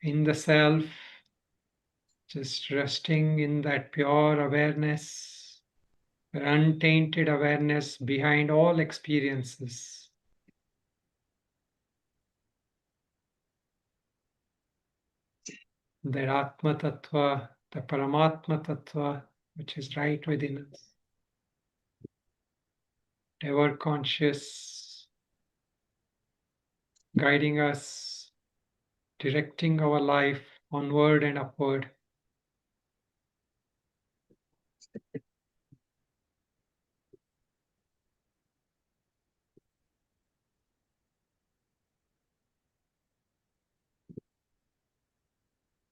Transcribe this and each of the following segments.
in the self, just resting in that pure awareness, untainted awareness behind all experiences. That Atma Tattva, the Paramatma Tattva, which is right within us, ever conscious, guiding us, directing our life onward and upward.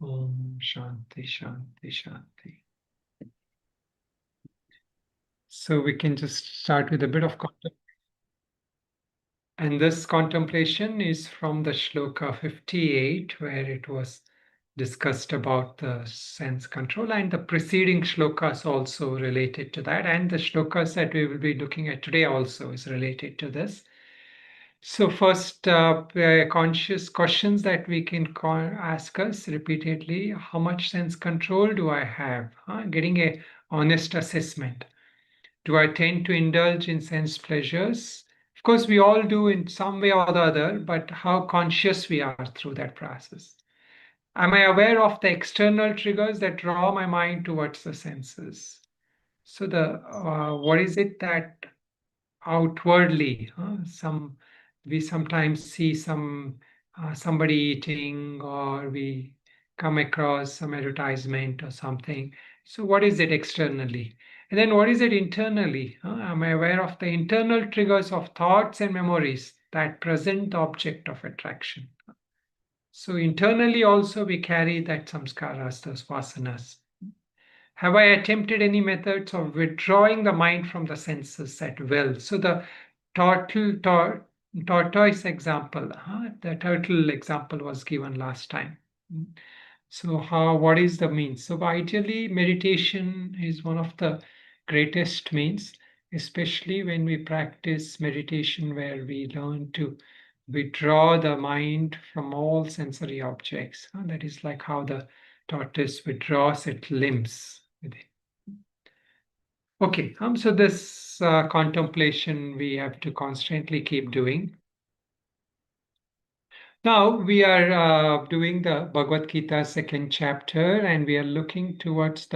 Om Shanti, Shanti, Shanti. So we can just start with a bit of contemplation. And this contemplation is from the shloka 58, where it was discussed about the sense control, and the preceding shlokas also related to that, and the shlokas that we will be looking at today also is related to this. So first, conscious questions that we can ask us repeatedly: how much sense control do I have? Getting a honest assessment. Do I tend to indulge in sense pleasures? Of course, we all do in some way or the other, but how conscious we are through that process. Am I aware of the external triggers that draw my mind towards the senses? So the what is it that outwardly, we sometimes see somebody eating, or we come across some advertisement or something. So what is it externally? And then what is it internally? Am I aware of the internal triggers of thoughts and memories that present the object of attraction? So internally also we carry that samskaras, those vasanas. Have I attempted any methods of withdrawing the mind from the senses at will? So the tortoise example, the turtle example was given last time. So what is the means? So ideally, meditation is one of the greatest means, especially when we practice meditation where we learn to withdraw the mind from all sensory objects. That is like how the tortoise withdraws its limbs. Okay, so this contemplation we have to constantly keep doing. Now we are doing the Bhagavad Gita second chapter, and we are looking towards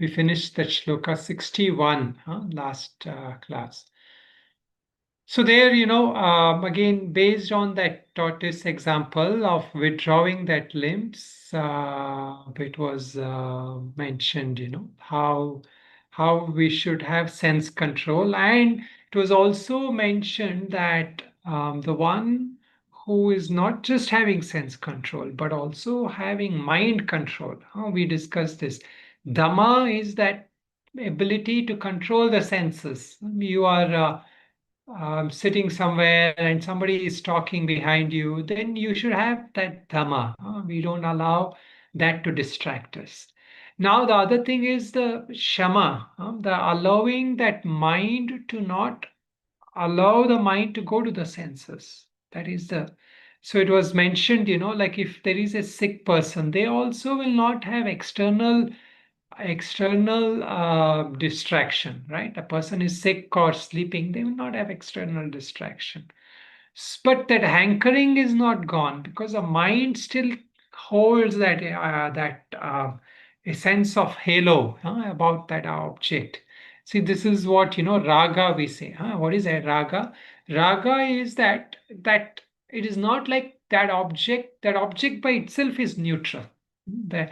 we finished the shloka 61 last class. So there, again, based on that tortoise example of withdrawing that limbs, it was mentioned, how we should have sense control. And it was also mentioned that the one who is not just having sense control, but also having mind control. We discussed this. Dhamma is that ability to control the senses. You are sitting somewhere and somebody is talking behind you, then you should have that dhamma. We don't allow that to distract us. Now, the other thing is the shama, the allowing that mind to not allow the mind to go to the senses. That is so it was mentioned, like if there is a sick person, they also will not have external distraction, right? A person is sick or sleeping, they will not have external distraction. But that hankering is not gone because the mind still holds a sense of halo about that object. See, this is what raga we say. What is a raga? Raga is that it is not like that object. That object by itself is neutral. The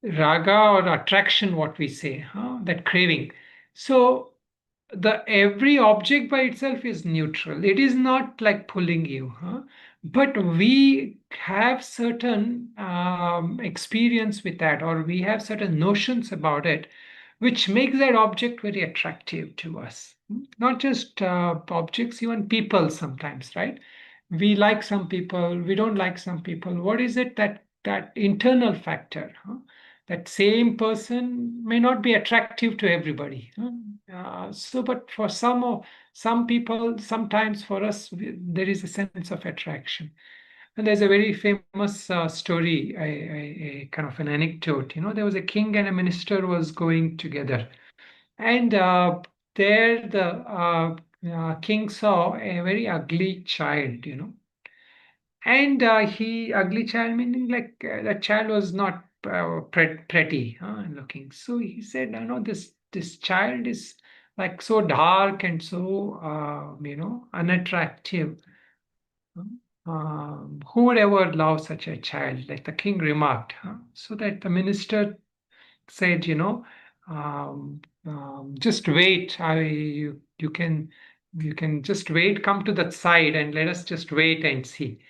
raga or attraction, what we say, that craving. So the every object by itself is neutral. It is not like pulling you, but we have certain experience with that, or we have certain notions about it, which makes that object very attractive to us. Not just objects, even people sometimes, right? We like some people, we don't like some people. What is it that internal factor? That same person may not be attractive to everybody. But for some people, sometimes for us, there is a sense of attraction. And there's a very famous story, a kind of an anecdote. There was a king and a minister was going together, and there the king saw a very ugly child. And he ugly child meaning like the child was not pretty looking. So he said, "No, no, this child is like so dark and so unattractive. Who would ever love such a child?" Like the king remarked. So that the minister said, just wait. You can just wait. Come to that side and let us just wait and see.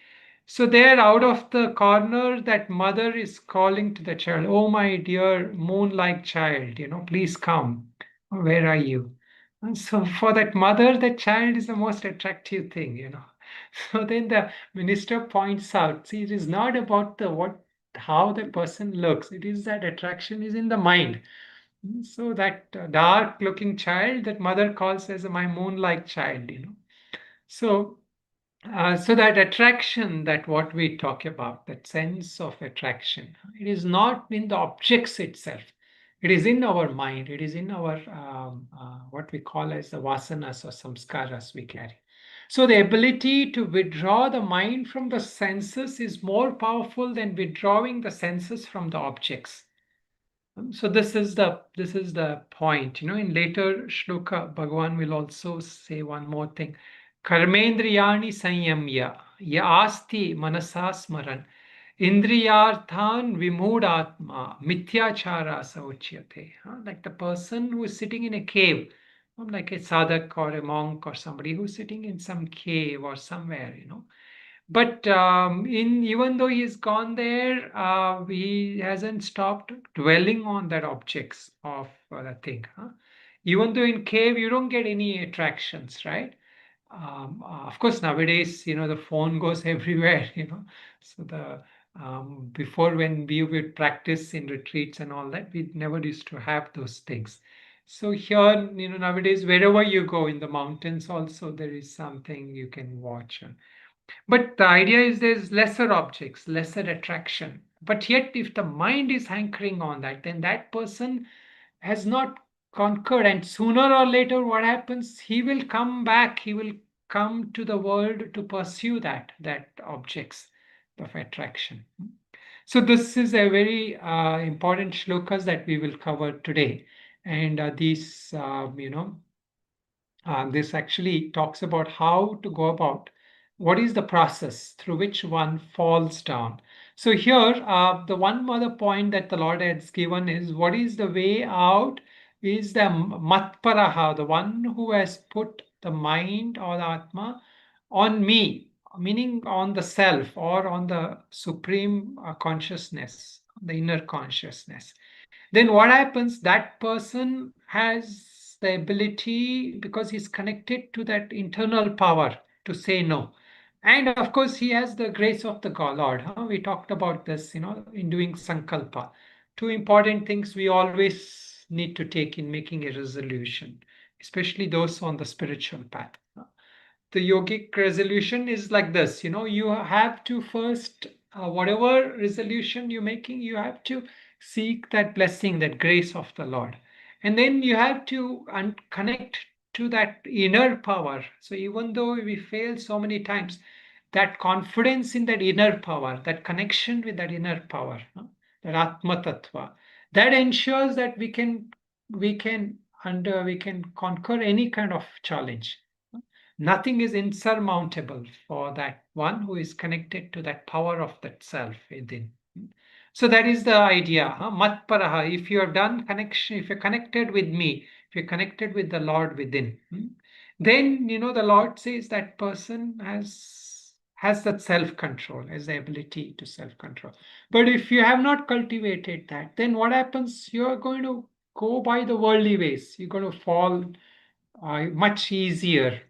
So there, out of the corner, that mother is calling to the child, "Oh, my dear moon-like child, please come. Where are you?" And so for that mother, the child is the most attractive thing. So then the minister points out, see, it is not about how the person looks. It is that attraction is in the mind. So that dark-looking child, that mother calls as my moon-like child. So so that attraction, that what we talk about, that sense of attraction, it is not in the objects itself. It is in our mind. It is in our what we call as the vasanas or samskaras we carry. So the ability to withdraw the mind from the senses is more powerful than withdrawing the senses from the objects. So this is the point. In later shloka, Bhagavan will also say one more thing. Karmendriyani sanyamya ya asti manasa smaran indriyarthan vimudatma mithyachara sauchyate. Like the person who is sitting in a cave, like a sadhak or a monk or somebody who's sitting in some cave or somewhere. But in even though he's gone there, he hasn't stopped dwelling on that objects of the thing. Even though in cave you don't get any attractions, right? Of course, nowadays the phone goes everywhere. So the before when we would practice in retreats and all that, we never used to have those things. So here, nowadays wherever you go in the mountains, also there is something you can watch. But the idea is there's lesser objects, lesser attraction. But yet, if the mind is hankering on that, then that person has not conquered. And sooner or later, what happens? He will come back. He will come to the world to pursue that objects of attraction. So this is a very important shlokas that we will cover today. And these, this actually talks about how to go about what is the process through which one falls down. So here, the one other point that the Lord has given is what is the way out is the matparaha, the one who has put the mind or the atma on me, meaning on the self or on the supreme consciousness, the inner consciousness. Then what happens? That person has the ability, because he's connected to that internal power, to say no. And of course, he has the grace of the Lord. We talked about this, in doing sankalpa. Two important things we always need to take in making a resolution, especially those on the spiritual path. The yogic resolution is like this. You have to first, whatever resolution you're making, you have to seek that blessing, that grace of the Lord, and then you have to connect to that inner power. So even though we fail so many times, that confidence in that inner power, that connection with that inner power, that atma tattva, that ensures that we can conquer any kind of challenge. Nothing is insurmountable for that one who is connected to that power of that self within. So that is the idea. Matparaha. If you have done connection, if you're connected with me, if you're connected with the Lord within, then the Lord says that person has that self-control, has the ability to self-control. But if you have not cultivated that, then what happens? You're going to go by the worldly ways. You're going to fall much easier.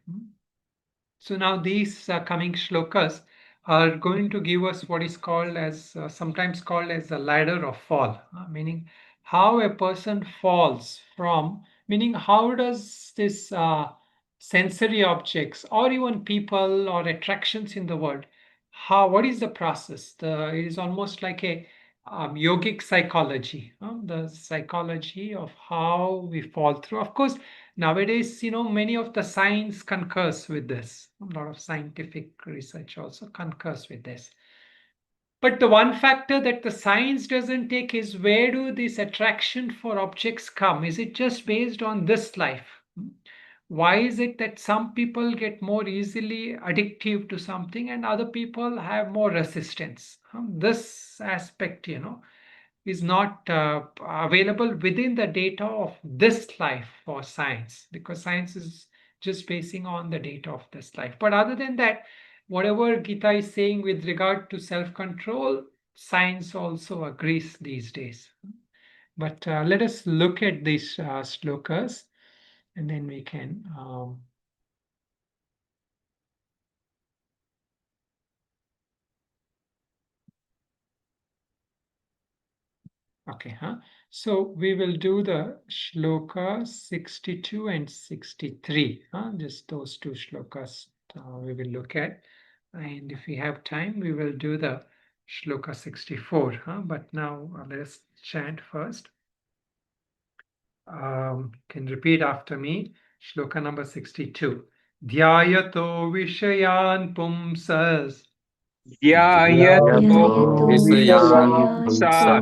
So now these coming shlokas are going to give us what is called as sometimes called as the ladder of fall, meaning how a person falls from, meaning how does this sensory objects or even people or attractions in the world, what is the process? It is almost like a yogic psychology, the psychology of how we fall through. Of course, nowadays, many of the science concurs with this. A lot of scientific research also concurs with this. But the one factor that the science doesn't take is, where do this attraction for objects come? Is it just based on this life? Why is it that some people get more easily addictive to something and other people have more resistance? This aspect, is not available within the data of this life for science, because science is just basing on the data of this life. But other than that, whatever Gita is saying with regard to self-control, science also agrees these days. But let us look at these slokas, and then we can okay, so we will do the shloka 62 and 63, just those two shlokas we will look at. And if we have time, we will do the shloka 64. But now let us chant first. Can repeat after me. Shloka number 62. Dhyayato vishayan pumsas ध्यायतो ध्यायतो विषयान् विषयान् पुंसः पुंसः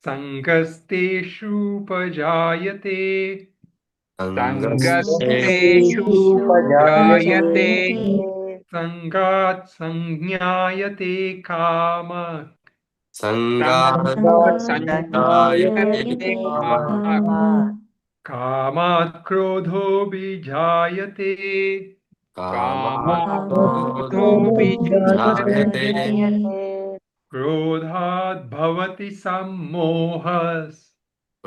सङ्गस्तेषूपजायते सङ्गस्तेषु जायते सङ्गस्तेषूपजायते सङ्गात् संज्ञायते काम सङ्गात् सङ्गात् सञ्जायते सञ्जायते कामः कामः कामात् क्रोधोऽभिजायते कामात् कामात् क्रोधोऽभिजायते क्रोधोऽभिजायते क्रोधात् भवति सम्मोहः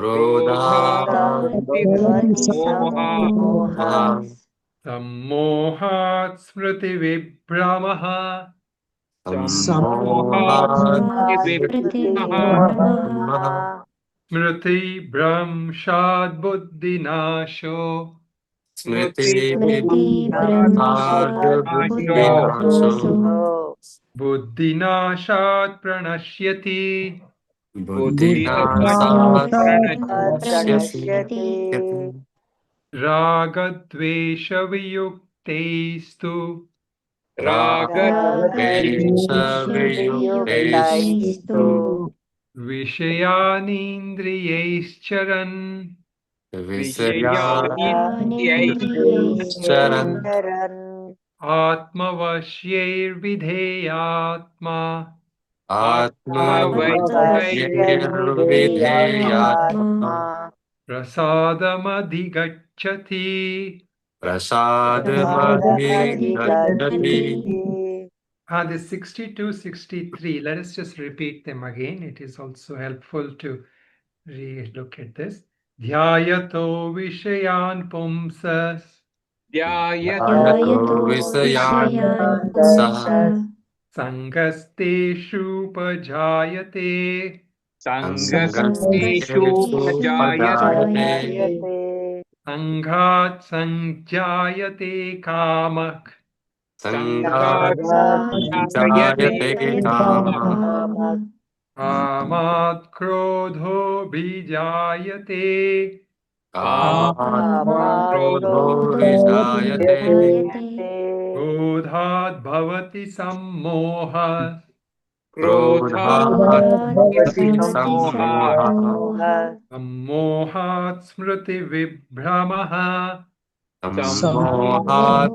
क्रोधात् क्रोधात् भवति मोहः सम्मोहः सम्मोहात् स्मृतिविभ्रमः सम्मोहात् सम्मोहात् विवृद्धः स्मृतिविभ्रमः स्मृतिभ्रंशात् बुद्धिनाशो स्मृतिभ्रंशात् स्मृतिभ्रंशात् बुद्धिनाशो बुद्धिभ्रंशो बुद्धिनाशात् प्रणश्यति बुद्धिनाशात् बुद्धिनाशात् प्रणश्यसि प्रणश्यति रागद्वेषवियुक्तैस्तु रागद्वेषवियुक्तैस्तु रागद्वेषवियुक्तैस्तु विषयानीन्द्रियैश्चरन् विषयानिन्द्रियैश्चरन् विषयानिन्द्रियैश्चरन् आत्मवश्यैर्विधेयात्मा आत्मवश्यैर्विधेयात्मा आत्मवश्यैर्विधेयात्मा प्रसादमधिगच्छति प्रसादमधिगच्छति प्रसादमधिगच्छति The 62, 63, let us just repeat them again. It is also helpful to re-look at this. Dhyayato vishayan pumsas ध्यायतो ध्यायतो विषयान् विषयान् सः पुंसः सङ्गस्तेषूपजायते सङ्गस्तेषु जायते सङ्गस्तेषूपजायते सङ्घात् सञ्जायते कामः सङ्गात् सङ्गात् जायते जायते कामः कामः कामात् क्रोधोऽभिजायते कामात् कामात् क्रोधो विजायते क्रोधोऽभिजायते क्रोधात् भवति सम्मोहः क्रोधात् क्रोधात् भवति भवति सम्मोहः सम्मोहः सम्मोहात् स्मृतिविभ्रमः सम्मोहात् सम्मोहात्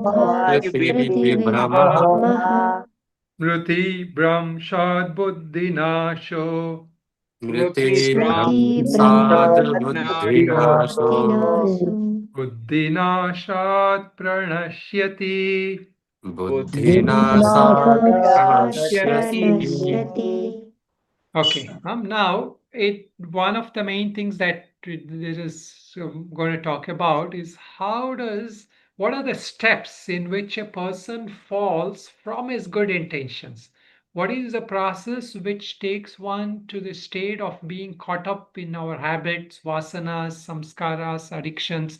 स्मृतिविभ्रमः स्मृतिविभ्रमः स्मृतिभ्रंशात् बुद्धिनाशो स्मृतिभ्रंशात् स्मृतिभ्रंशात् बुद्धिनाशो बुद्धिनाशो बुद्धिनाशात् प्रणश्यति बुद्धिनाशात् बुद्धिनाशात् प्रणश्यति प्रणश्यति Okay, now one of the main things that this is going to talk about is what are the steps in which a person falls from his good intentions? What is the process which takes one to the state of being caught up in our habits, vasanas, samskaras, addictions?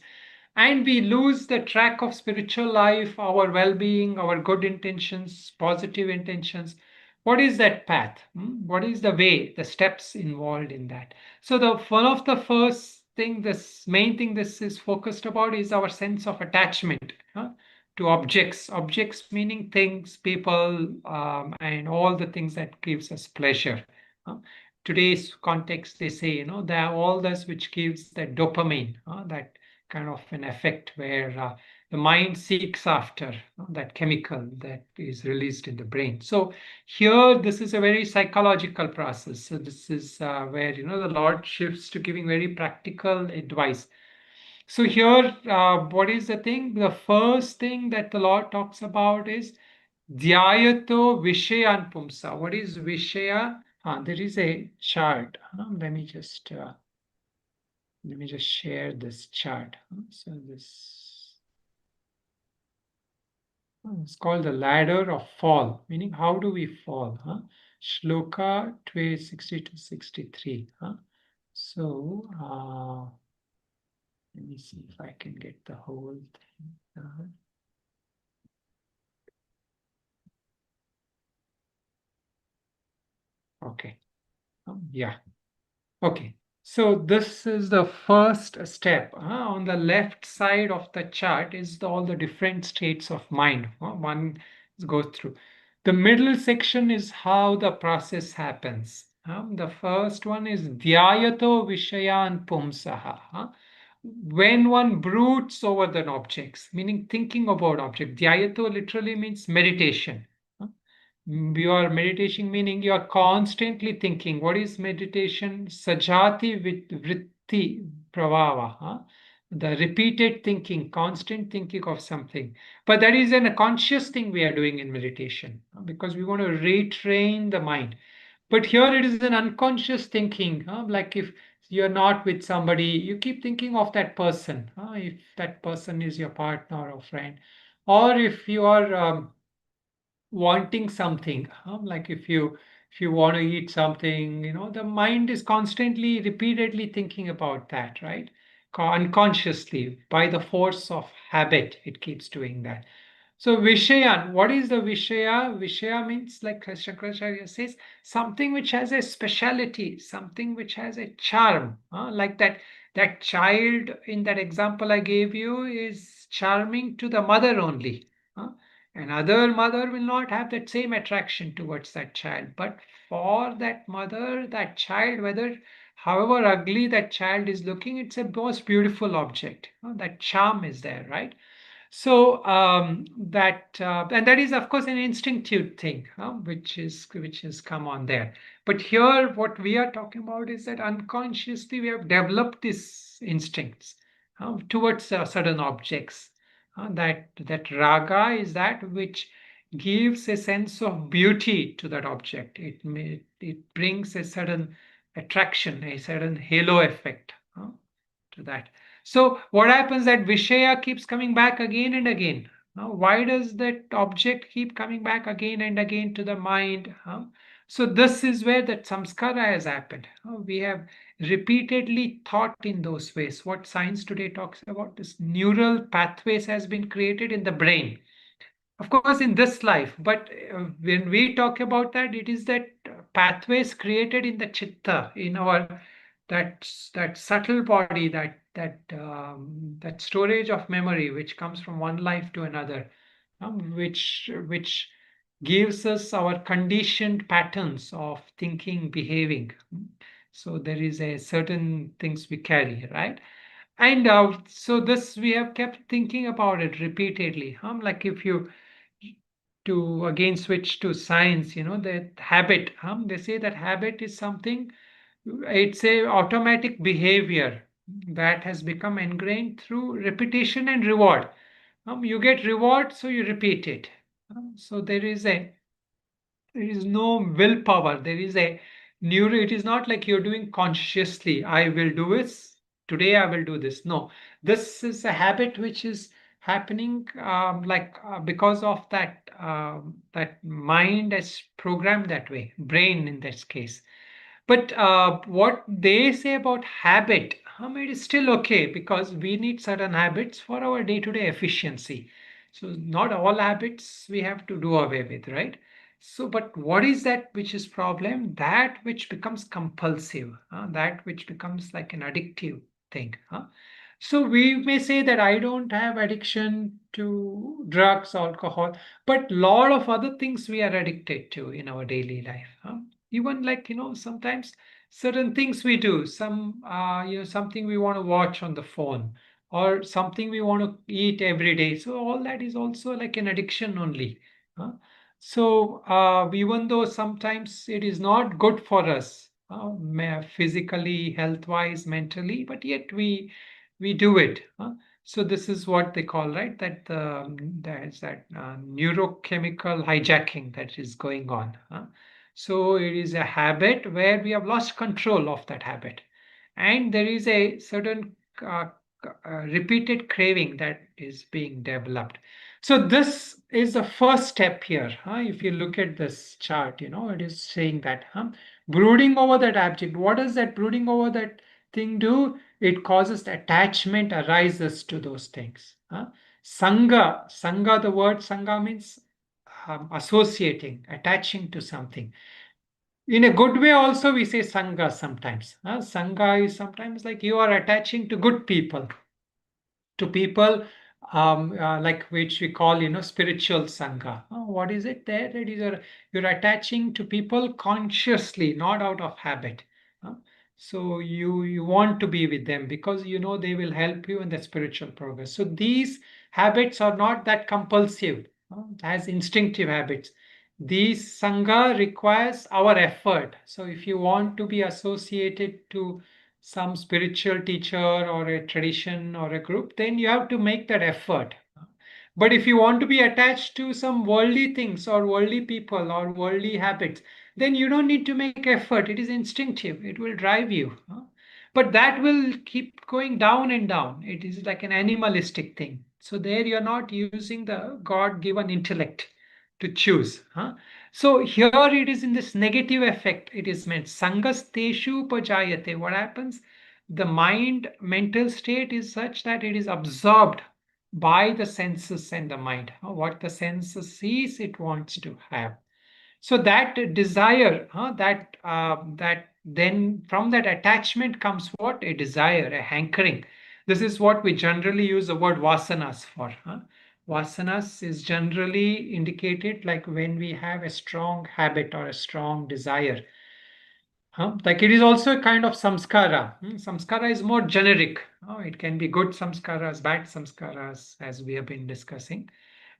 and we lose the track of spiritual life, our well-being, our good intentions, positive intentions. What is that path? What is the way, the steps involved in that? So the one of the first thing, this main thing this is focused about is our sense of attachment, to objects. Objects meaning things, people, and all the things that gives us pleasure. huh. Today's context, they say, they are all this which gives that dopamine, that kind of an effect where the mind seeks after that chemical that is released in the brain. So here, this is a very psychological process. So this is where the Lord shifts to giving very practical advice. So here, what is the thing? The first thing that the Lord talks about is Dhyayato Vishayan Pumsa. What is Vishaya? There is a chart. Let me just share this chart. So this it's called the ladder of fall, meaning how do we fall? Shloka 260 to 63. So let me see if I can get the whole thing. Okay. Yeah. Okay. So this is the first step. On the left side of the chart is all the different states of mind. One goes through. The middle section is how the process happens. The first one is Dhyayato Vishayan Pumsaha. When one broods over the objects, meaning thinking about object. Dhyayato literally means meditation. Your meditation meaning you are constantly thinking. What is meditation? Sajati with vritti pravava. The repeated thinking, constant thinking of something. But that is a conscious thing we are doing in meditation because we want to retrain the mind. But here it is an unconscious thinking. Like if you're not with somebody, you keep thinking of that person. If that person is your partner or friend, or if you are wanting something, like if you want to eat something, the mind is constantly repeatedly thinking about that, right? Unconsciously, by the force of habit, it keeps doing that. So Vishayan, what is the Vishaya? Vishaya means, like Shankaracharya says, something which has a speciality, something which has a charm. Like that child in that example I gave you is charming to the mother only. Another mother will not have that same attraction towards that child. But for that mother, that child, whether however ugly that child is looking, it's a most beautiful object. That charm is there, right? So that and that is of course an instinctive thing, which is come on there. But here, what we are talking about is that unconsciously we have developed these instincts towards certain objects. That raga is that which gives a sense of beauty to that object. It brings a certain attraction, a certain halo effect to that. So what happens that Vishaya keeps coming back again and again? Why does that object keep coming back again and again to the mind? So this is where that samskara has happened. We have repeatedly thought in those ways. What science today talks about is neural pathways has been created in the brain, of course in this life, but when we talk about that, it is that pathways created in the chitta, in our that subtle body, that storage of memory which comes from one life to another, which gives us our conditioned patterns of thinking, behaving. So there is a certain things we carry, right? And so this we have kept thinking about it repeatedly. Like if you to again switch to science, that habit, they say that habit is something, it's a automatic behavior that has become ingrained through repetition and reward. You get reward, so you repeat it. So there is no willpower. There is a neuro. It is not like you're doing consciously. I will do this today. I will do this. No, this is a habit which is happening, like because of that mind is programmed that way, brain in this case. But what they say about habit, it is still okay because we need certain habits for our day-to-day efficiency. So not all habits we have to do away with, right? So, but what is that which is problem? That which becomes compulsive, that which becomes like an addictive thing. So we may say that I don't have addiction to drugs, alcohol, but lot of other things we are addicted to in our daily life. Even like sometimes certain things we do, something we want to watch on the phone or something we want to eat every day. So all that is also like an addiction only. huh? So even though sometimes it is not good for us, physically, health wise, mentally, but yet we do it. So this is what they call, right, that there's that neurochemical hijacking that is going on. So it is a habit where we have lost control of that habit, and there is a certain uh, repeated craving that is being developed. So this is the first step here. If you look at this chart, it is saying that brooding over that object. What does that brooding over that thing do? It causes attachment arises to those things. Sangha, the word sangha means associating, attaching to something. In a good way also we say sangha sometimes. Sangha is sometimes like you are attaching to good people, to people like which we call spiritual sangha. What is it there? It is you're attaching to people consciously, not out of habit. Uh, so you want to be with them because they will help you in the spiritual progress. So these habits are not that compulsive, as instinctive habits. These sangha requires our effort. So if you want to be associated to some spiritual teacher or a tradition or a group, then you have to make that effort. But if you want to be attached to some worldly things or worldly people or worldly habits, then you don't need to make effort. It is instinctive, it will drive you. But that will keep going down and down. It is like an animalistic thing. So there you're not using the God given intellect to choose. So here it is in this negative effect. It is meant sangasteshu pajayate. What happens? The mind mental state is such that it is absorbed by the senses and the mind. What the senses sees, it wants to have. So that desire, that then from that attachment comes what? A desire, a hankering. This is what we generally use the word vasanas for. Vasanas is generally indicated like when we have a strong habit or a strong desire. Like it is also a kind of samskara. Samskara is more generic. It can be good samskaras, bad samskaras, as we have been discussing.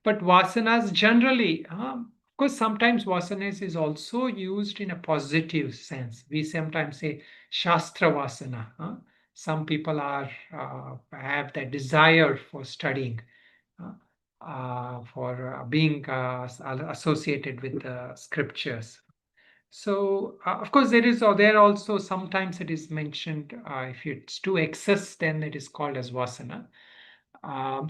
But vasanas generally, of course, sometimes vasanas is also used in a positive sense. We sometimes say shastra vasana. Some people have that desire for studying, uh, for being associated with the scriptures. So, of course, there also sometimes it is mentioned if it's to excess, then it is called as vasana.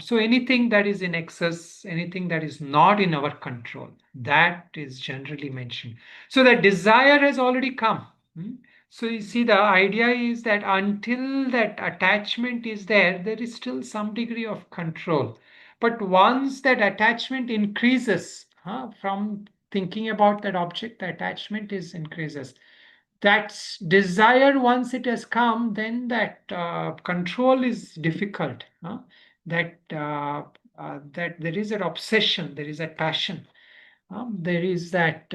So anything that is in excess, anything that is not in our control, that is generally mentioned. So the desire has already come. So you see, the idea is that until that attachment is there, there is still some degree of control. But once that attachment increases, from thinking about that object, the attachment is increases. That desire, once it has come, then that control is difficult. That there is an obsession, there is a passion, there is that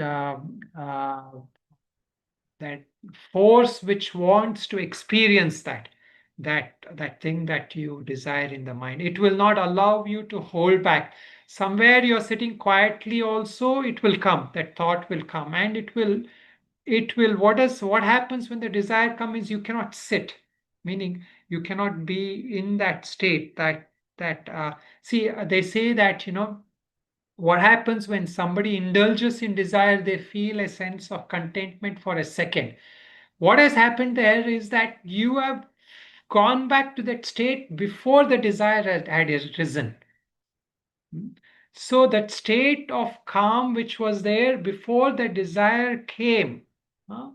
force which wants to experience that thing that you desire in the mind. It will not allow you to hold back. Somewhere you're sitting quietly also, it will come, that thought will come, and it will what happens when the desire comes is you cannot sit, meaning you cannot be in that state that see, they say that what happens when somebody indulges in desire, they feel a sense of contentment for a second. What has happened there is that you have gone back to that state before the desire had risen. So that state of calm which was there before the desire came, uh,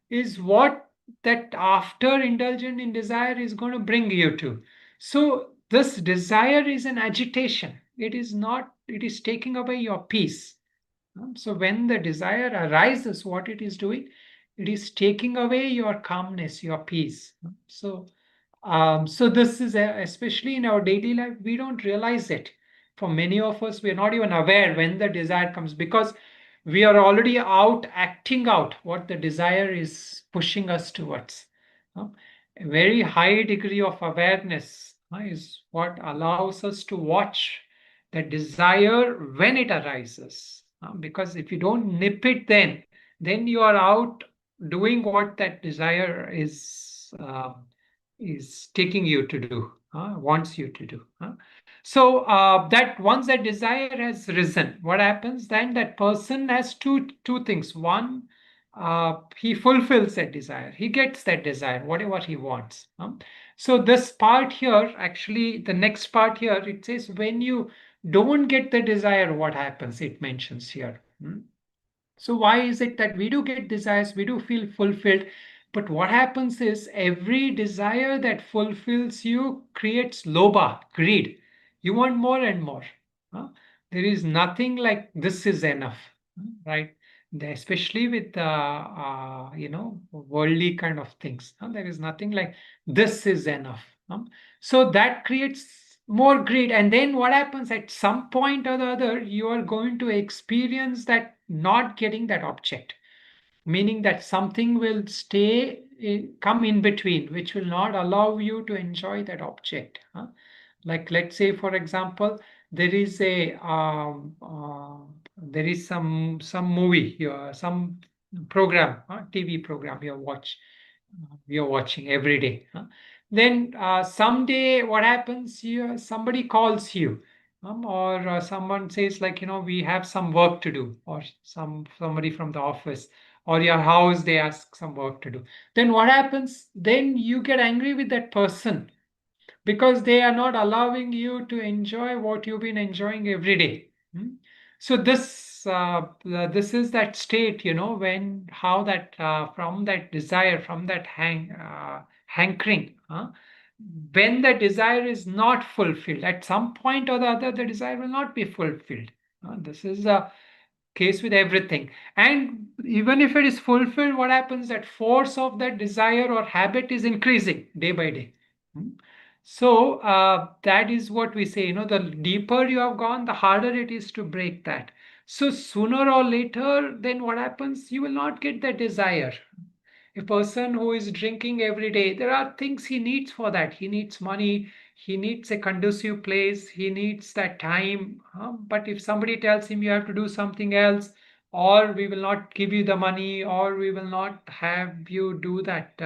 is what that after indulging in desire is going to bring you to. So this desire is an agitation. It is not, it is taking away your peace. So when the desire arises, what it is doing, it is taking away your calmness, your peace. So this is especially in our daily life, we don't realize it. For many of us, we're not even aware when the desire comes because we are already out acting out what the desire is pushing us towards. Uh, A very high degree of awareness is what allows us to watch the desire when it arises. Because if you don't nip it, then you are out doing what that desire is taking you to do, wants you to do. So that once that desire has risen, what happens then? That person has two things. One, he fulfills that desire. He gets that desire, whatever he wants. So this part here, actually, the next part here, it says when you don't get the desire, what happens? It mentions here. So why is it that we do get desires, we do feel fulfilled, but what happens is every desire that fulfills you creates lobha, greed. You want more and more. huh? There is nothing like this is enough, right? Especially with worldly kind of things. There is nothing like this is enough. So that creates more greed. And then what happens at some point or the other, you are going to experience that not getting that object, meaning that something will come in between, which will not allow you to enjoy that object. Like, let's say, for example, there is a there is some movie, some program, TV program you're watching every day. Then someday, what happens? Somebody calls you, or someone says like, we have some work to do, or somebody from the office or your house, they ask some work to do. Then what happens? Then you get angry with that person because they are not allowing you to enjoy what you've been enjoying every day. So this is that state, when how that from that desire, from that hankering, when the desire is not fulfilled, at some point or the other, the desire will not be fulfilled. This is a case with everything. And even if it is fulfilled, what happens? That force of that desire or habit is increasing day by day. Hmm. So that is what we say, the deeper you have gone, the harder it is to break that. So sooner or later, then what happens? You will not get that desire. A person who is drinking every day, there are things he needs for that. He needs money, he needs a conducive place, he needs that time. But if somebody tells him you have to do something else, or we will not give you the money, or we will not have you do that,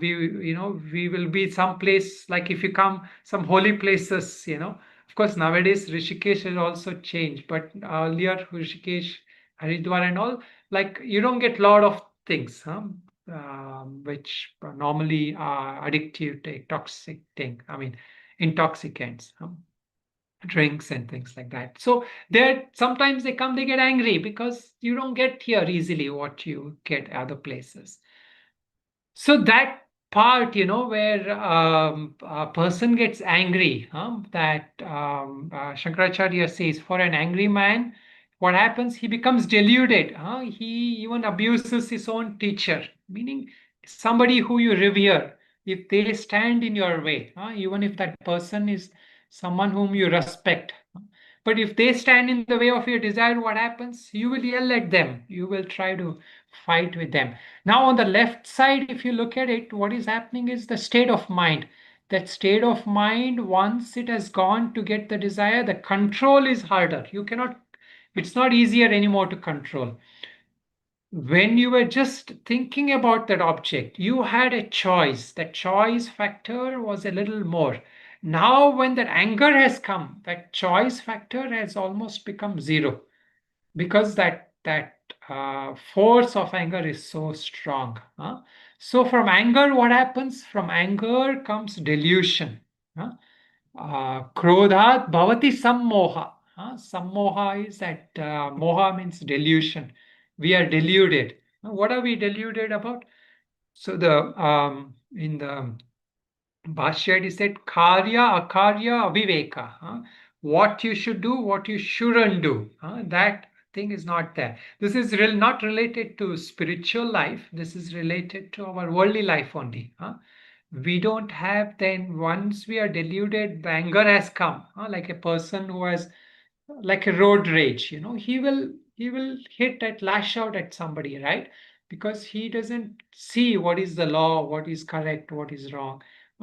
we will be some place, like if you come some holy places. Of course, nowadays Rishikesh has also changed, but earlier Rishikesh, Haridwar and all, like you don't get lot of things, which normally are addictive, toxic thing. I mean, intoxicants, drinks and things like that. So there, sometimes they come, they get angry because you don't get here easily what you get other places. So that part, where a person gets angry, that Shankaracharya says, for an angry man, what happens? He becomes deluded. He even abuses his own teacher, meaning somebody who you revere. If they stand in your way, even if that person is someone whom you respect, but if they stand in the way of your desire, what happens? You will yell at them. You will try to fight with them. Now, on the left side, if you look at it, what is happening is the state of mind. That state of mind, once it has gone to get the desire, the control is harder. You cannot, it's not easier anymore to control. When you were just thinking about that object, you had a choice. The choice factor was a little more. Now, when that anger has come, that choice factor has almost become zero, because that force of anger is so strong. So from anger, what happens? From anger comes delusion. Krodhat bhavati sammoha. Sammoha is that moha means delusion. We are deluded. What are we deluded about? So in the Bhashya, he said, Karya, Akarya, Aviveka. What you should do, what you shouldn't do. That thing is not there. This is not related to spiritual life. This is related to our worldly life only. We don't have, then once we are deluded, the anger has come. Like a person who has, like a road rage, he will hit at lash out at somebody, right? Because he doesn't see what is the law, what is correct, what is wrong.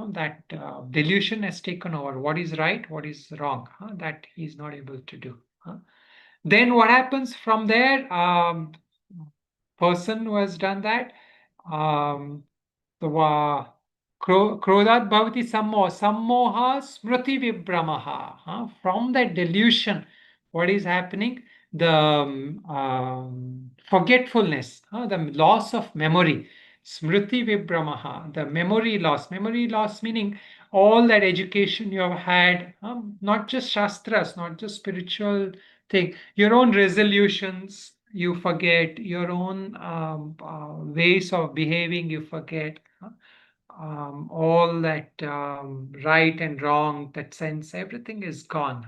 That delusion has taken over. What is right, what is wrong, that he's not able to do. Then what happens from there? Person who has done that, um, the Krodhat bhavati sammoha smriti vibramaha. From that delusion, what is happening? The forgetfulness, the loss of memory. Smriti vibramaha, the memory loss. Memory loss meaning all that education you have had, not just shastras, not just spiritual thing, your own resolutions, you forget your own ways of behaving, you forget all that right and wrong, that sense, everything is gone.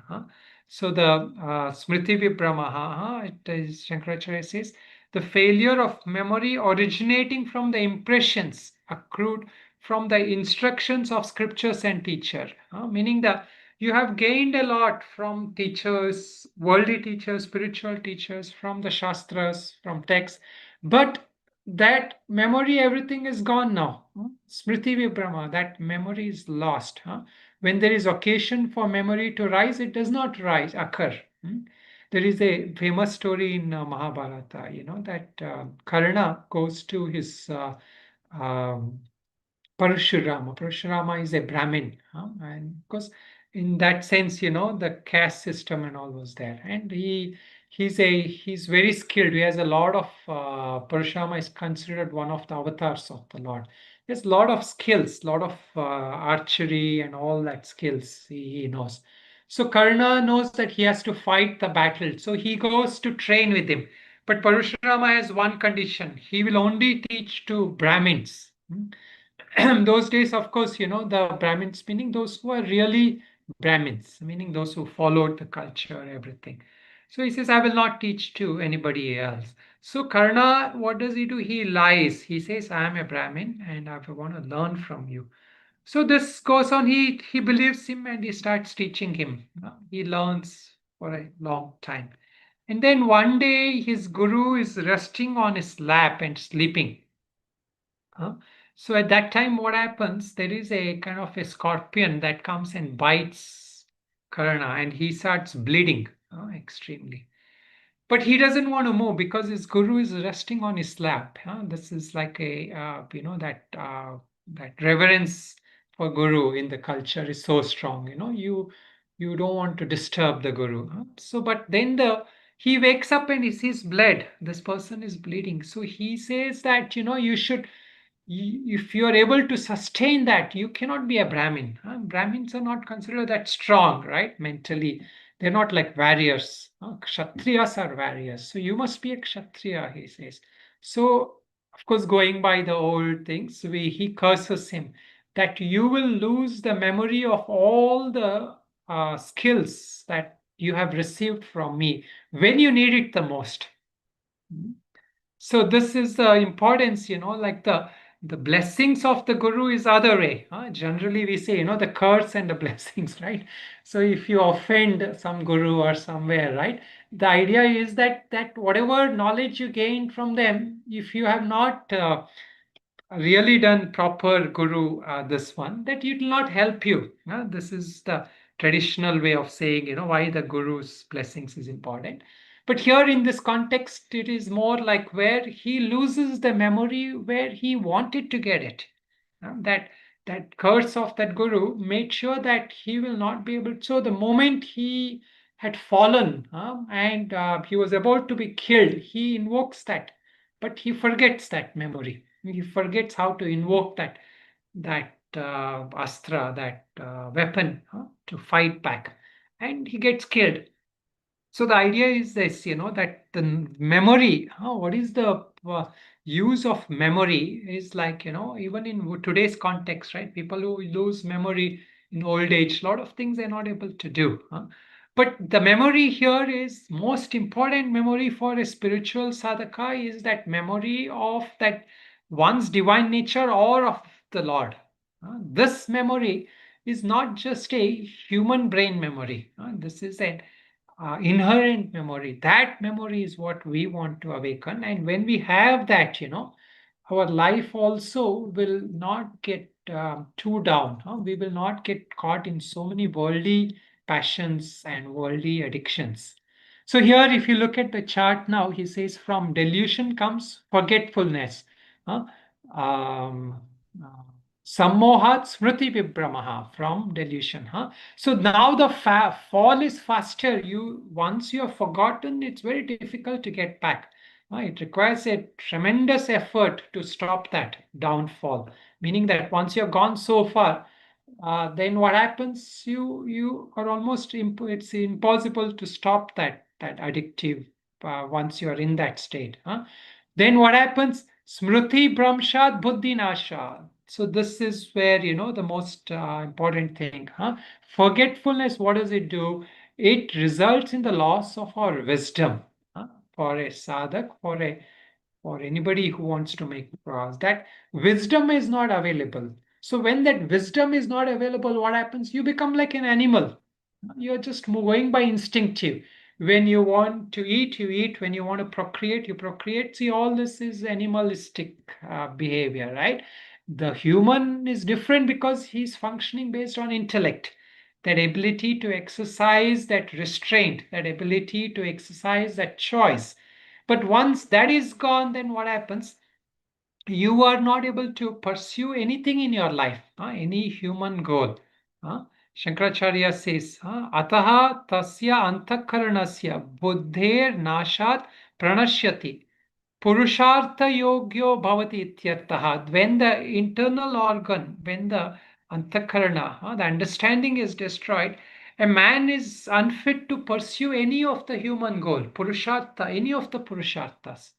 So the Smriti Vibramaha, it is Shankaracharya says, the failure of memory originating from the impressions accrued from the instructions of scriptures and teacher, meaning that you have gained a lot from teachers, worldly teachers, spiritual teachers, from the shastras, from texts, but that memory, everything is gone now. Smriti Vibrama, that memory is lost. When there is occasion for memory to rise, it does not occur. There is a famous story in Mahabharata, that Karna goes to his um, Parashurama. Parashurama is a Brahmin, and because in that sense, the caste system and all was there, and he's very skilled. He has a lot of Parashurama is considered one of the avatars of the Lord. He has a lot of skills, lot of archery and all that skills he knows. So Karna knows that he has to fight the battle, so he goes to train with him. But Parashurama has one condition: he will only teach to Brahmins. Those days, of course, the Brahmins, meaning those who are really Brahmins, meaning those who followed the culture, everything. So he says, I will not teach to anybody else. So Karna, what does he do? He lies. He says, I am a Brahmin and I want to learn from you. So this goes on. He believes him and he starts teaching him. He learns for a long time. And then one day his guru is resting on his lap and sleeping. Huh? So at that time, what happens? There is a kind of a scorpion that comes and bites Karna, and he starts bleeding extremely. But he doesn't want to move because his guru is resting on his lap. This is like a that reverence for guru in the culture is so strong. You don't want to disturb the guru. So, but then he wakes up and he sees blood. This person is bleeding. So he says that you should, if you are able to sustain that, you cannot be a Brahmin. Brahmins are not considered that strong, right? Mentally, they're not like warriors. Kshatriyas are warriors. So you must be a Kshatriya, he says. So, of course, going by the old things, he curses him that you will lose the memory of all the skills that you have received from me when you need it the most. So this is the importance, like the blessings of the guru is other way. Generally, we say, the curse and the blessings, right? So if you offend some guru or somewhere, right? The idea is that whatever knowledge you gain from them, if you have not really done proper guru, this one, that it will not help you. This is the traditional way of saying, why the guru's blessings is important. But here in this context, it is more like where he loses the memory where he wanted to get it. That curse of that guru made sure that he will not be able. So the moment he had fallen, and he was about to be killed, he invokes that, but he forgets that memory. He forgets how to invoke that astra, that weapon, to fight back, and he gets killed. So the idea is this, that the memory, what is the use of memory is like, even in today's context, right? People who lose memory in old age, a lot of things they're not able to do. But the memory here is most important memory for a spiritual sadhaka is that memory of that one's divine nature or of the Lord. This memory is not just a human brain memory. This is an inherent memory. That memory is what we want to awaken. And when we have that, our life also will not get too down. We will not get caught in so many worldly passions and worldly addictions. So here, if you look at the chart now, he says from delusion comes forgetfulness. huh? Um, uh, Sammohat smriti vibramaha, from delusion. So now the fall is faster. Once you have forgotten, it's very difficult to get back. It requires a tremendous effort to stop that downfall. Meaning that once you've gone so far, then what happens? You are almost it's impossible to stop that addictive once you are in that state. Then what happens? Smriti Brahmshad Buddhi Nasha. So this is where the most important thing. Forgetfulness, what does it do? It results in the loss of our wisdom. huh? For a sadhak, for anybody who wants to make progress, that wisdom is not available. So when that wisdom is not available, what happens? You become like an animal. You're just going by instinctive. When you want to eat, you eat. When you want to procreate, you procreate. See, all this is animalistic behavior, right? The human is different because he's functioning based on intellect, that ability to exercise that restraint, that ability to exercise that choice. But once that is gone, then what happens? You are not able to pursue anything in your life, any human goal. Shankaracharya says, Ataha tasya antakaranasya buddher nashat pranashyati purushartha yogyo bhavati ityartaha. When the internal organ, when the antakarana, the understanding is destroyed, a man is unfit to pursue any of the human goal, purushartha, any of the purusharthas.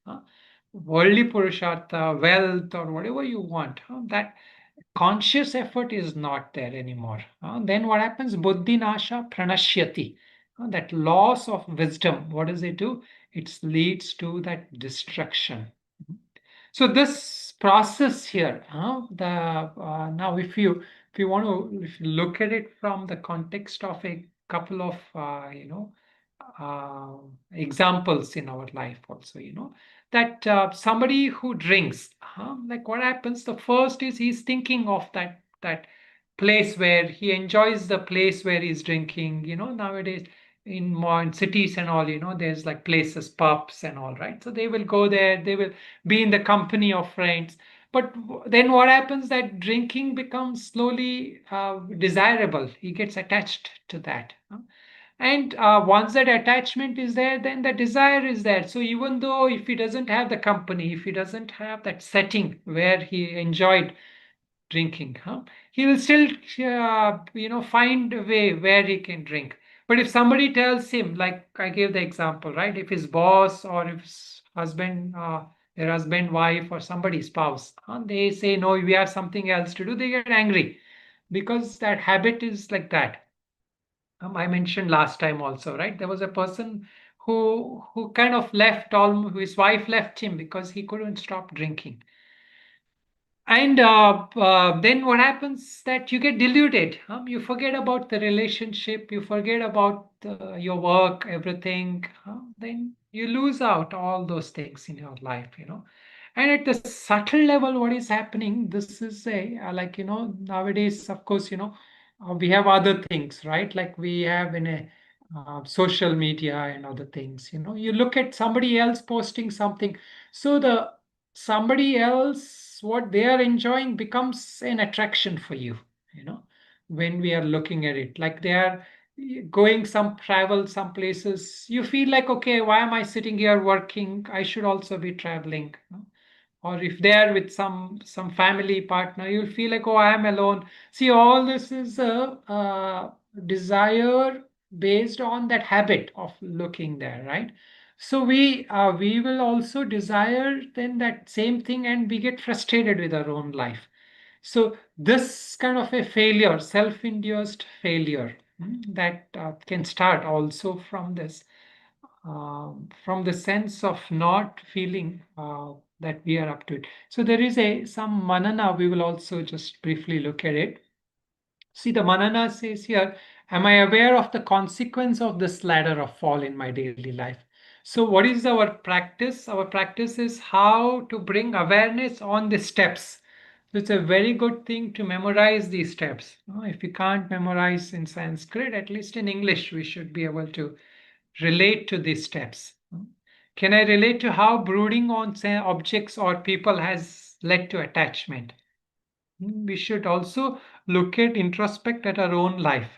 Worldly purushartha, wealth, or whatever you want, that conscious effort is not there anymore. Then what happens? Buddhi nasha pranashyati. That loss of wisdom, what does it do? It leads to that destruction. So this process here, now if you want to if you look at it from the context of a couple of uh, examples in our life also, that somebody who drinks, like what happens? The first is he's thinking of that place where he enjoys the place where he's drinking. Nowadays in more cities and all, there's like places, pubs and all, right? So they will go there. They will be in the company of friends. But then what happens? That drinking becomes slowly desirable. He gets attached to that. And once that attachment is there, then the desire is there. So even though if he doesn't have the company, if he doesn't have that setting where he enjoyed drinking, he will still find a way where he can drink. But if somebody tells him, like I gave the example, right? If his boss or if his husband, their husband, wife, or somebody spouse, they say no, we have something else to do, they get angry because that habit is like that. I mentioned last time also, right? There was a person who kind of left, all his wife left him because he couldn't stop drinking. And then what happens that you get deluded. You forget about the relationship, you forget about your work, everything. Then you lose out all those things in your life. And at the subtle level, what is happening? This is a like nowadays, of course, we have other things, right? Like we have in a social media and other things. You look at somebody else posting something, so the somebody else what they are enjoying becomes an attraction for you you know when we are looking at it, like they are going some travel some places, you feel like, okay, why am I sitting here working? I should also be traveling. Or if they are with some family partner, you'll feel like, oh, I am alone. See, all this is a desire based on that habit of looking there, right? So we will also desire then that same thing, and we get frustrated with our own life. So this kind of a failure, self-induced failure, that can start also from the sense of not feeling that we are up to it. So there is some manana. We will also just briefly look at it. See, the manana says here, am I aware of the consequence of this ladder of fall in my daily life? So what is our practice? Our practice is how to bring awareness on the steps. So it's a very good thing to memorize these steps. If we can't memorize in Sanskrit, at least in English, we should be able to relate to these steps. Can I relate to how brooding on, say, objects or people has led to attachment? We should also look at introspect at our own life.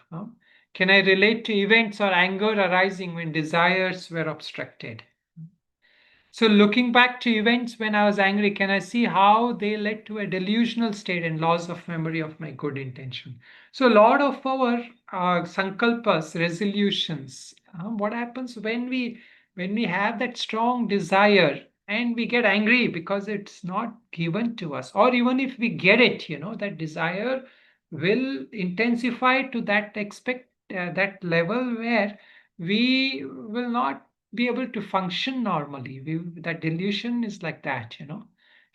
Can I relate to events or anger arising when desires were obstructed? So looking back to events when I was angry, can I see how they led to a delusional state and loss of memory of my good intention? So a lot of our sankalpas, resolutions, what happens when we have that strong desire and we get angry because it's not given to us, or even if we get it, that desire will intensify to that that level where we will not be able to function normally. That delusion is like that.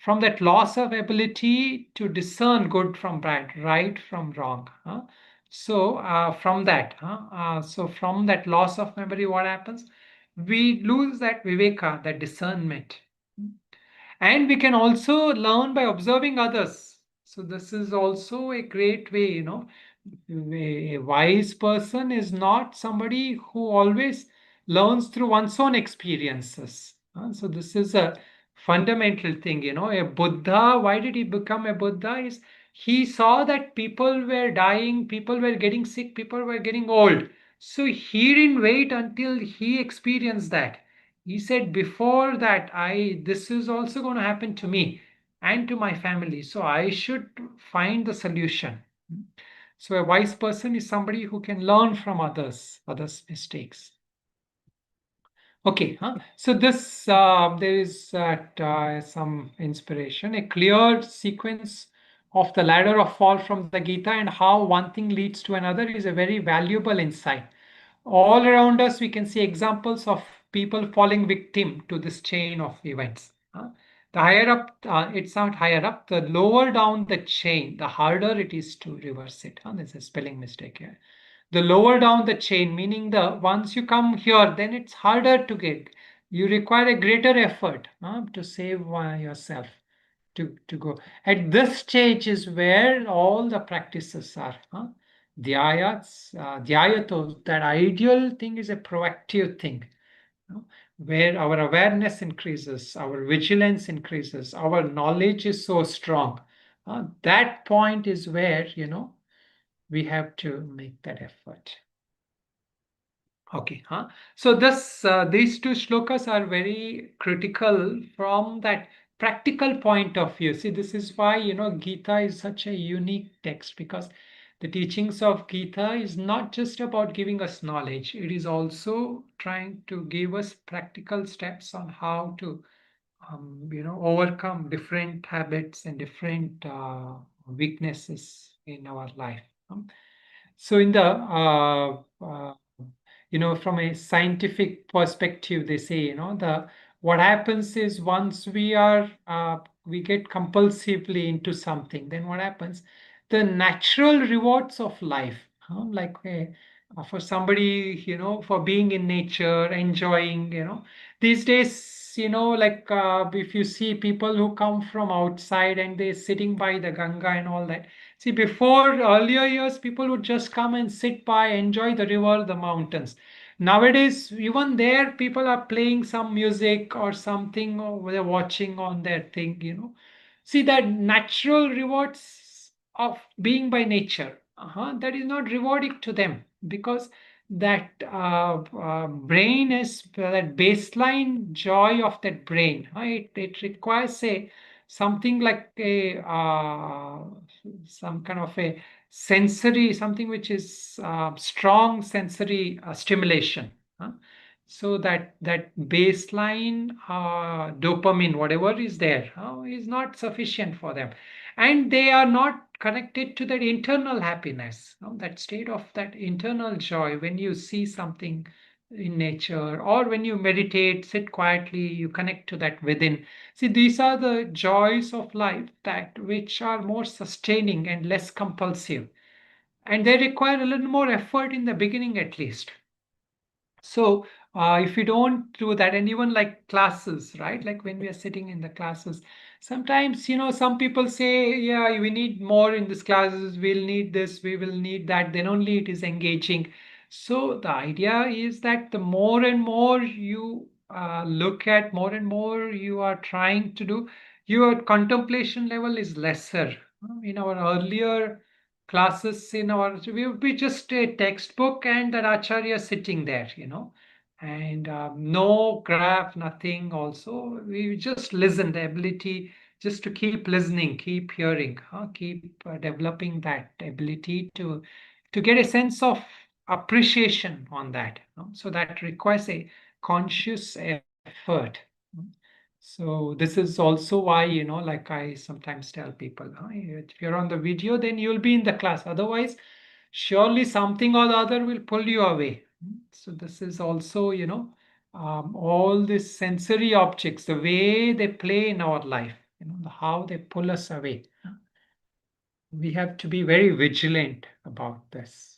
From that loss of ability to discern good from bad, right from wrong. So from that loss of memory, what happens? We lose that viveka, that discernment. And we can also learn by observing others. So this is also a great way. A wise person is not somebody who always learns through one's own experiences. So this is a fundamental thing. A Buddha, why did he become a Buddha? Is he saw that people were dying, people were getting sick, people were getting old. So he didn't wait until he experienced that. He said, before that, this is also going to happen to me and to my family. So I should find the solution. So a wise person is somebody who can learn from others' mistakes. Okay, so this there is some inspiration, a clear sequence of the ladder of fall from the Gita and how one thing leads to another is a very valuable insight. All around us, we can see examples of people falling victim to this chain of events. The higher up, it's not higher up, the lower down the chain, the harder it is to reverse it. There's a spelling mistake here. The lower down the chain, meaning the once you come here, then it's harder to get. You require a greater effort to save yourself to go. At this stage is where all the practices are. Dhyayato, that ideal thing is a proactive thing, where our awareness increases, our vigilance increases, our knowledge is so strong. That point is where, we have to make that effort. Okay, so these two shlokas are very critical from that practical point of view. See, this is why Gita is such a unique text, because the teachings of Gita is not just about giving us knowledge. It is also trying to give us practical steps on how to overcome different habits and different weaknesses in our life. So in the from a scientific perspective, they say, the what happens is once we get compulsively into something, then what happens? The natural rewards of life, like for somebody, for being in nature, enjoying, these days, like if you see people who come from outside and they're sitting by the Ganga and all that. See, before earlier years, people would just come and sit by, enjoy the river, the mountains. Nowadays, even there, people are playing some music or something, or they're watching on their thing. See, that natural rewards of being by nature, that is not rewarding to them, because that brain is that baseline joy of that brain. It requires something like some kind of a sensory, something which is strong sensory stimulation. So that baseline dopamine, whatever is there, is not sufficient for them, and they are not connected to that internal happiness, that state of that internal joy when you see something in nature, or when you meditate, sit quietly, you connect to that within. See, these are the joys of life that which are more sustaining and less compulsive, and they require a little more effort in the beginning at least. So, if you don't do that, and even like classes, right? Like when we are sitting in the classes, sometimes, some people say, yeah, we need more in these classes, we'll need this, we will need that, then only it is engaging. So, the idea is that the more and more you look at, more and more you are trying to do, your contemplation level is lesser. In our earlier classes, we would be just a textbook and that acharya sitting there, and no graph, nothing. Also, we just listen, the ability just to keep listening, keep hearing, keep developing that ability to get a sense of appreciation on that. So that requires a conscious effort. So this is also why, like I sometimes tell people, if you're on the video, then you'll be in the class. Otherwise, surely something or the other will pull you away. So this is also, all these sensory objects, the way they play in our life, how they pull us away. We have to be very vigilant about this.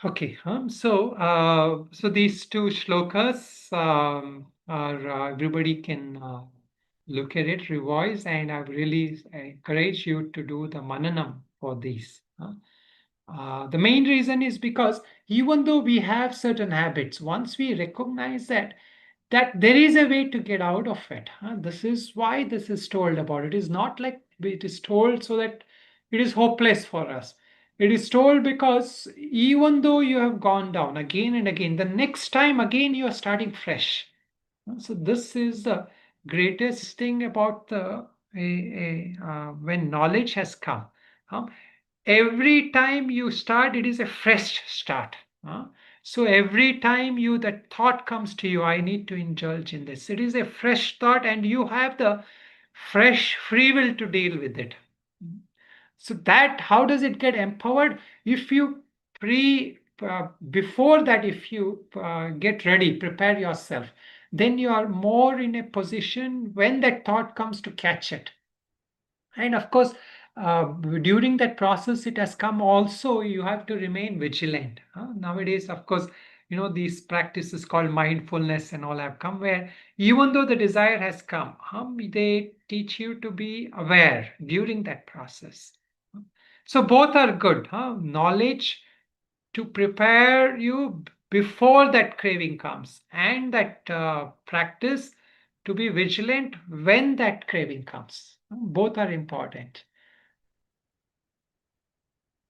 Okay, so these two shlokas are everybody can look at it, revise, and I really encourage you to do the mananam for these. The main reason is because even though we have certain habits, once we recognize that there is a way to get out of it. This is why this is told about. It is not like it is told so that it is hopeless for us. It is told because even though you have gone down again and again, the next time again you are starting fresh. So this is the greatest thing about when knowledge has come. Um, every time you start, it is a fresh start. So every time that thought comes to you, I need to indulge in this, it is a fresh thought, and you have the fresh free will to deal with it. So that, how does it get empowered? If you pre before that, if you get ready, prepare yourself, then you are more in a position when that thought comes to catch it. And of course, during that process, it has come also, you have to remain vigilant. Nowadays, of course, these practices called mindfulness and all have come, where even though the desire has come, they teach you to be aware during that process. So both are good. Knowledge to prepare you before that craving comes, and that practice to be vigilant when that craving comes. Both are important.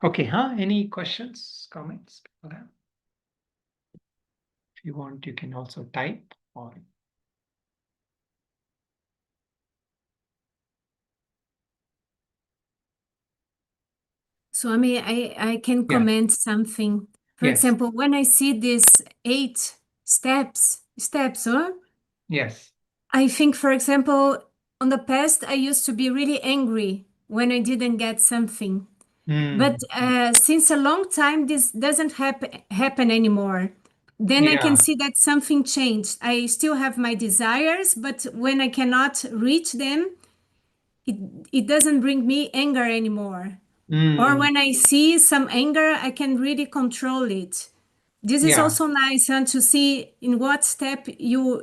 Okay, any questions, comments for that? If you want, you can also type or Swami, I can yeah. comment something. For Yes. example, when I see these 8 steps, huh? Yes. I think, for example, on the past, I used to be really angry when I didn't get something. But since a long time, this doesn't happen anymore. Then I can Yeah. see that something changed. I still have my desires, but when I cannot reach them, it doesn't bring me anger anymore. Or when I see some anger, I can really control it. This is Yeah. also nice, and to see in what step you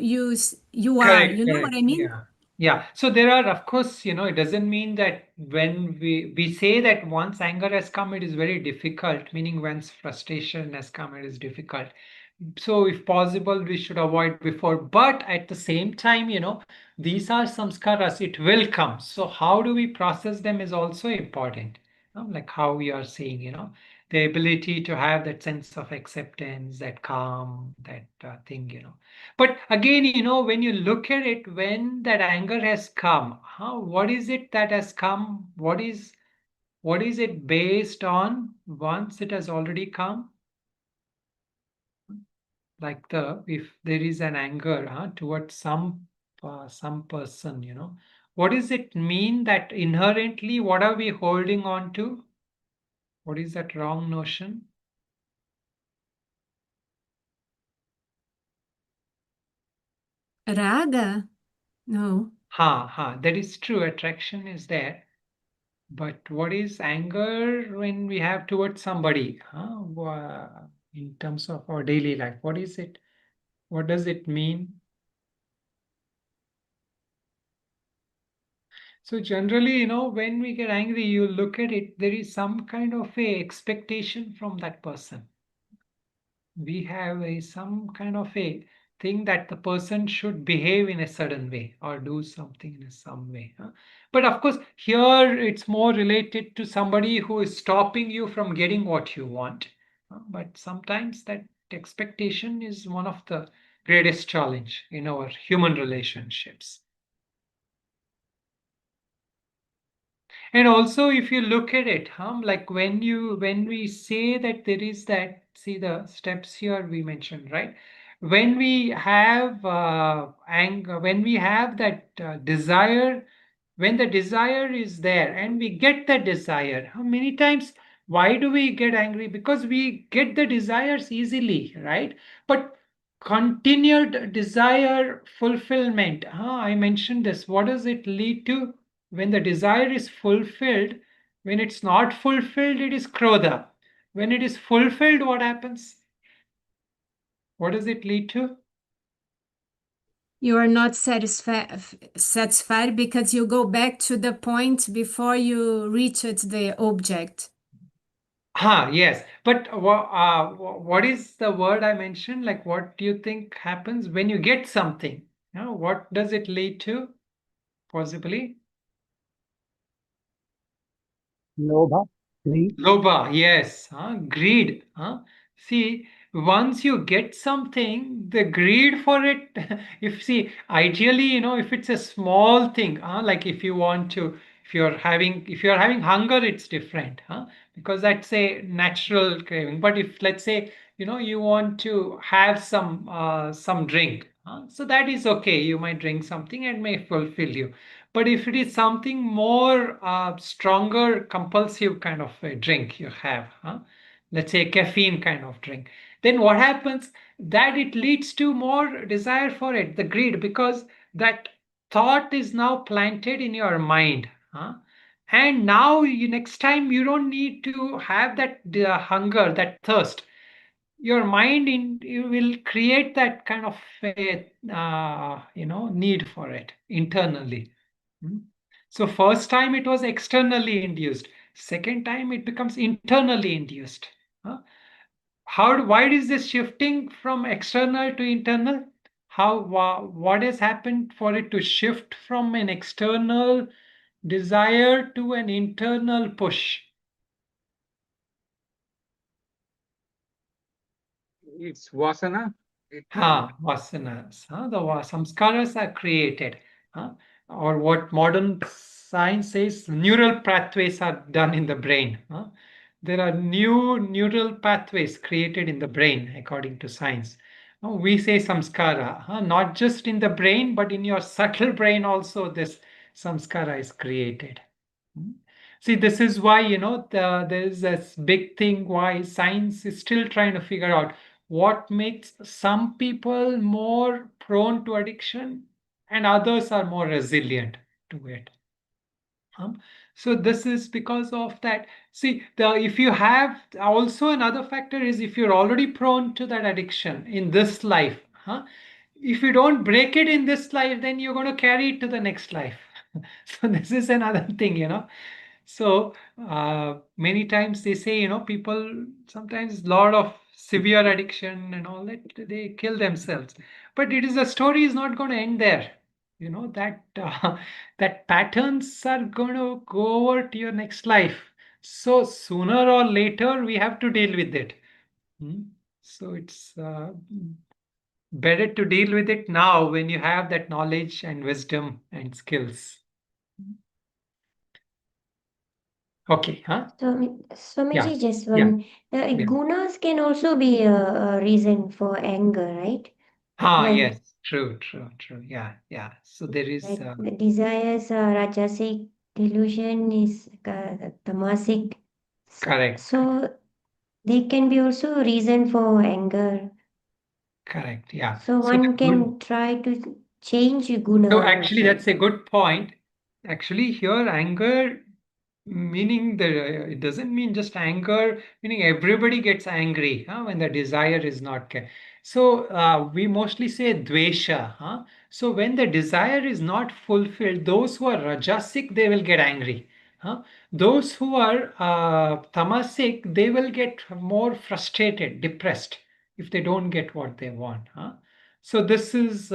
are. Correct, You know what correct. I mean? Yeah. Yeah. So there are, of course, it doesn't mean that when we say that once anger has come, it is very difficult, meaning once frustration has come, it is difficult. So if possible, we should avoid before. But at the same time, these are samskaras, it will come. So how do we process them is also important. Like how we are saying, the ability to have that sense of acceptance, that calm, that thing, But again, when you look at it, when that anger has come, what is it that has come? What is it based on once it has already come? like if there is an anger towards some person, what does it mean that inherently what are we holding on to? What is that wrong notion? Raga? No. That is true. Attraction is there. But what is anger when we have towards somebody? In terms of our daily life, what is it? What does it mean? So generally, when we get angry, you look at it, there is some kind of a expectation from that person. We have some kind of a thing that the person should behave in a certain way or do something in some way. But of course, here it's more related to somebody who is stopping you from getting what you want. But sometimes that expectation is one of the greatest challenge in our human relationships. And also, if you look at it, like when we say that there is that, see the steps here we mentioned, right? When we have anger, when we have that desire, when the desire is there and we get the desire, how many times? Why do we get angry? Because we get the desires easily, right? But continued desire fulfillment, I mentioned this. What does it lead to? When the desire is fulfilled, when it's not fulfilled, it is krodha. When it is fulfilled, what happens? What does it lead to? You are not satisfied because you go back to the point before you reached the object. Yes. But what is the word I mentioned? Like, what do you think happens when you get something? What does it lead to? Possibly? Lobha, greed. Loba, yes. Greed. See, once you get something, the greed for it, if see, ideally, if it's a small thing, like if you're having hunger, it's different, because that's a natural craving. But if let's say, you want to have some drink, so that is okay. You might drink something and may fulfill you. But if it is something more stronger, compulsive kind of a drink you have, let's say caffeine kind of drink, then what happens? That it leads to more desire for it, the greed, because that thought is now planted in your mind. And now next time you don't need to have that hunger, that thirst. Your mind you will create that kind of need for it internally. Hmm. So first time it was externally induced. Second time it becomes internally induced. Huh? Why is this shifting from external to internal? What has happened for it to shift from an external desire to an internal push? It's vasana. Vasanas. The samskaras are created. huh, or what modern science says, neural pathways are done in the brain. There are new neural pathways created in the brain, according to science. We say samskara, not just in the brain, but in your subtle brain also, this samskara is created. Hmm. See, this is why, there is this big thing why science is still trying to figure out what makes some people more prone to addiction and others are more resilient to it. So this is because of that. See, if you have also another factor is if you're already prone to that addiction in this life, if you don't break it in this life, then you're going to carry it to the next life. So this is another thing, So many times they say, people sometimes lot of severe addiction and all that they kill themselves. But it is the story is not going to end there. That that patterns are going to go over to your next life. So sooner or later we have to deal with it. Hmm. So it's better to deal with it now when you have that knowledge and wisdom and skills. Okay, huh? Swamiji, just Yeah, one. The yeah. gunas can also be a reason for anger, right? Like, Yes, true. Yeah, yeah. So there is, like the desires are rajasic, delusion is tamasic. correct, So they can be also a reason for anger. correct. Yeah. So So the one good. can try to change So guna actually, also. that's a good point. Actually, here anger meaning it doesn't mean just anger, meaning everybody gets angry when the desire is not so we mostly say dvesha, so when the desire is not fulfilled, those who are rajasic, they will get angry, huh? Those who are tamasic, they will get more frustrated, depressed if they don't get what they want, so this is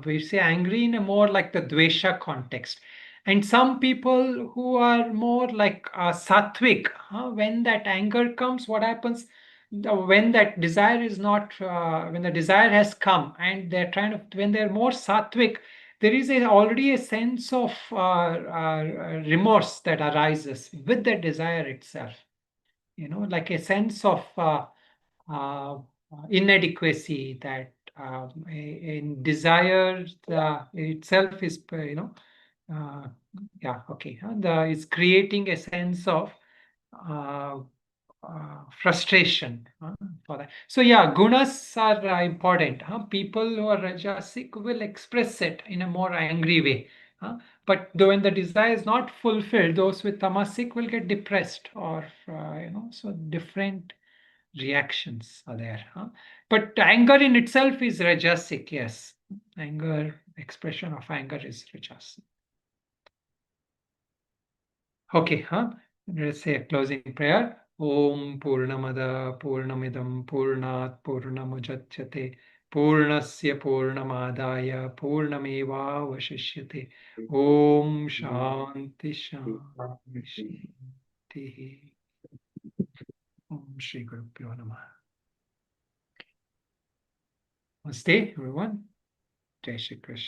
we say angry in a more like the dvesha context. And some people who are more like sattvic, when that anger comes, what happens? When that desire is not, when the desire has come and they're trying to, when they're more sattvic, there is already a sense of remorse that arises with the desire itself. Like a sense of uh, inadequacy that in desire itself is, uh, yeah, okay. It's creating a sense of uh, frustration for that. So yeah, gunas are important. People who are rajasic will express it in a more angry way. But though when the desire is not fulfilled, those with tamasic will get depressed or so different reactions are there. But anger in itself is rajasic. Yes, anger, expression of anger is rajasic. Okay, let's say a closing prayer. Om Purnamada Purnamidam Purnat Purnamujachyate Purnasya Purnamadaya Purnameva Vashishyate. Om Shanti Shanti Shanti. Om Shri Guru Pyo Namaha. Namaste, everyone. Jai Shri Krishna.